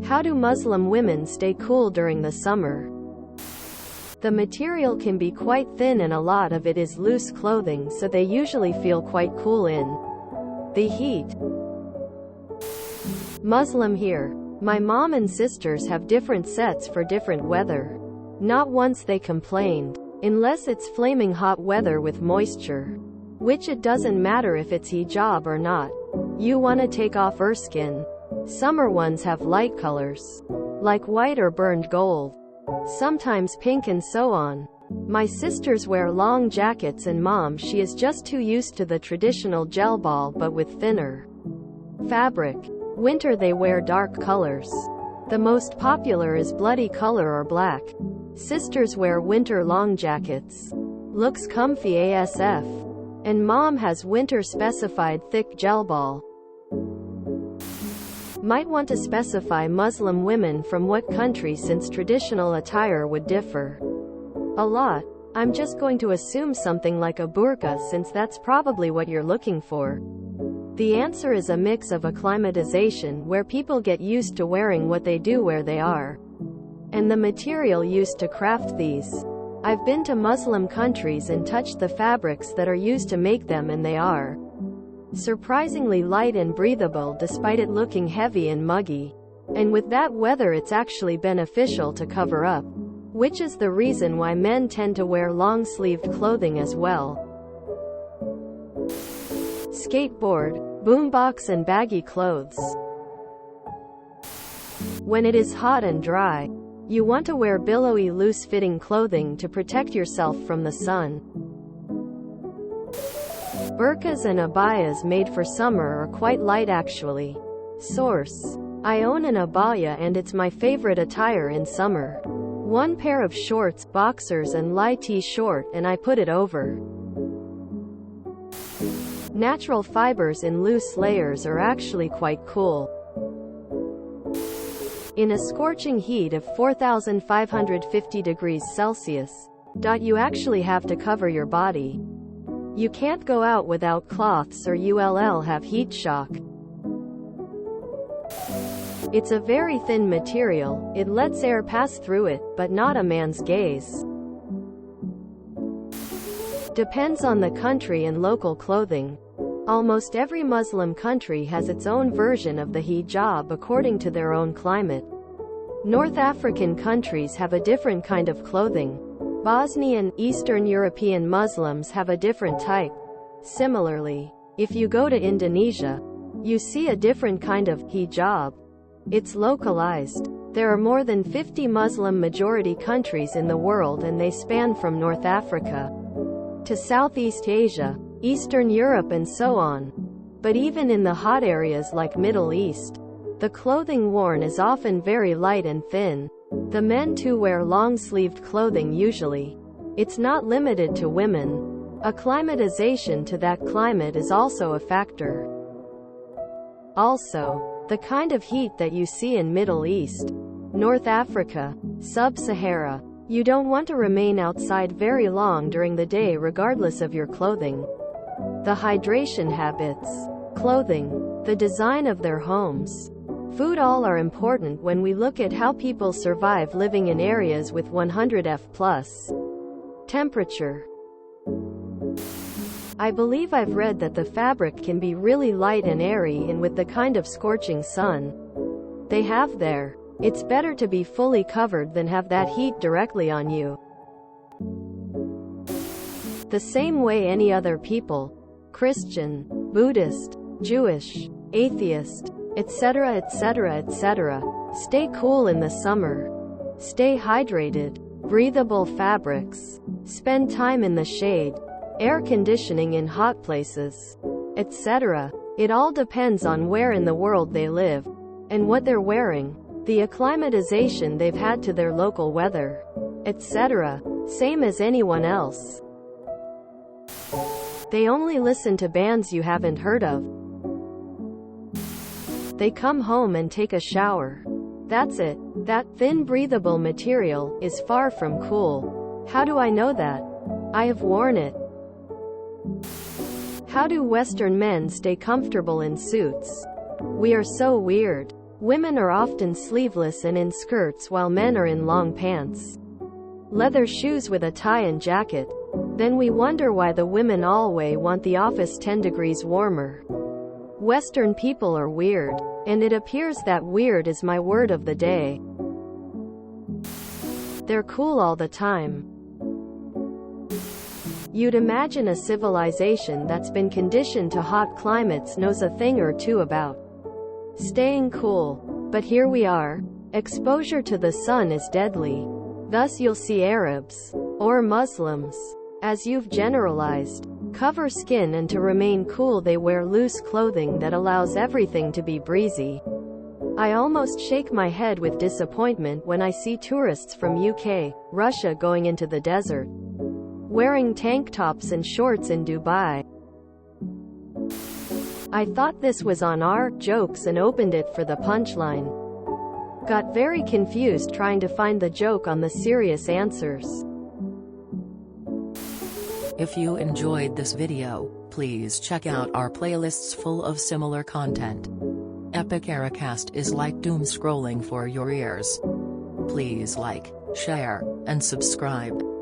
How do Muslim women stay cool during the summer? The material can be quite thin and a lot of it is loose clothing, so they usually feel quite cool in the heat. Muslim here. My mom and sisters have different sets for different weather. Not once they complained. Unless it's flaming hot weather with moisture. Which it doesn't matter if it's hijab or not. You wanna take off erskine. Summer ones have light colors. Like white or burned gold. Sometimes pink and so on. My sisters wear long jackets and mom she is just too used to the traditional gel ball but with thinner fabric. Winter they wear dark colors. The most popular is bloody color or black. Sisters wear winter long jackets. Looks comfy ASF. And mom has winter specified thick gel ball. Might want to specify Muslim women from what country since traditional attire would differ a lot. I'm just going to assume something like a burqa since that's probably what you're looking for. The answer is a mix of acclimatization where people get used to wearing what they do where they are. And the material used to craft these. I've been to Muslim countries and touched the fabrics that are used to make them and they are surprisingly light and breathable despite it looking heavy and muggy. And with that weather it's actually beneficial to cover up. Which is the reason why men tend to wear long-sleeved clothing as well. Skateboard, boombox and baggy clothes. When it is hot and dry, you want to wear billowy loose-fitting clothing to protect yourself from the sun. Burqas and abayas made for summer are quite light actually. Source: I own an abaya and it's my favorite attire in summer. One pair of shorts, boxers and light t-shirt and I put it over. Natural fibers in loose layers are actually quite cool. In a scorching heat of 4,550 degrees Celsius, you actually have to cover your body. You can't go out without cloths or you'll have heat shock. It's a very thin material, it lets air pass through it, but not a man's gaze. Depends on the country and local clothing. Almost every Muslim country has its own version of the hijab according to their own climate. North African countries have a different kind of clothing. Bosnian, Eastern European Muslims have a different type. Similarly, if you go to Indonesia, you see a different kind of hijab. It's localized. There are more than 50 Muslim majority countries in the world and they span from North Africa to Southeast Asia, Eastern Europe and so on. But even in the hot areas like Middle East, the clothing worn is often very light and thin. The men too wear long-sleeved clothing usually. It's not limited to women. Acclimatization to that climate is also a factor. Also, the kind of heat that you see in Middle East, North Africa, Sub-Sahara, you don't want to remain outside very long during the day regardless of your clothing. The hydration habits, clothing, the design of their homes, food all are important when we look at how people survive living in areas with 100°F+ temperature. I believe I've read that the fabric can be really light and airy and with the kind of scorching sun they have there, it's better to be fully covered than have that heat directly on you. The same way any other people, Christian, Buddhist, Jewish, atheist, etc., etc., etc., stay cool in the summer. Stay hydrated. Breathable fabrics. Spend time in the shade. Air conditioning in hot places, etc. It all depends on where in the world they live and what they're wearing, the acclimatization they've had to their local weather, etc. Same as anyone else. They only listen to bands you haven't heard of. They come home and take a shower. That's it. That thin breathable material is far from cool. How do I know that? I have worn it. How do Western men stay comfortable in suits? We are so weird. Women are often sleeveless and in skirts while men are in long pants. Leather shoes with a tie and jacket. Then we wonder why the women always want the office 10 degrees warmer. Western people are weird. And it appears that weird is my word of the day. They're cool all the time. You'd imagine a civilization that's been conditioned to hot climates knows a thing or two about staying cool. But here we are. Exposure to the sun is deadly. Thus you'll see Arabs, or Muslims, as you've generalized, cover skin, and to remain cool they wear loose clothing that allows everything to be breezy. I almost shake my head with disappointment when I see tourists from UK, Russia going into the desert, wearing tank tops and shorts in Dubai. I thought this was on our jokes and opened it for the punchline. Got very confused trying to find the joke on the serious answers. If you enjoyed this video, please check out our playlists full of similar content. Epic Ericast is like doom scrolling for your ears. Please like, share, and subscribe.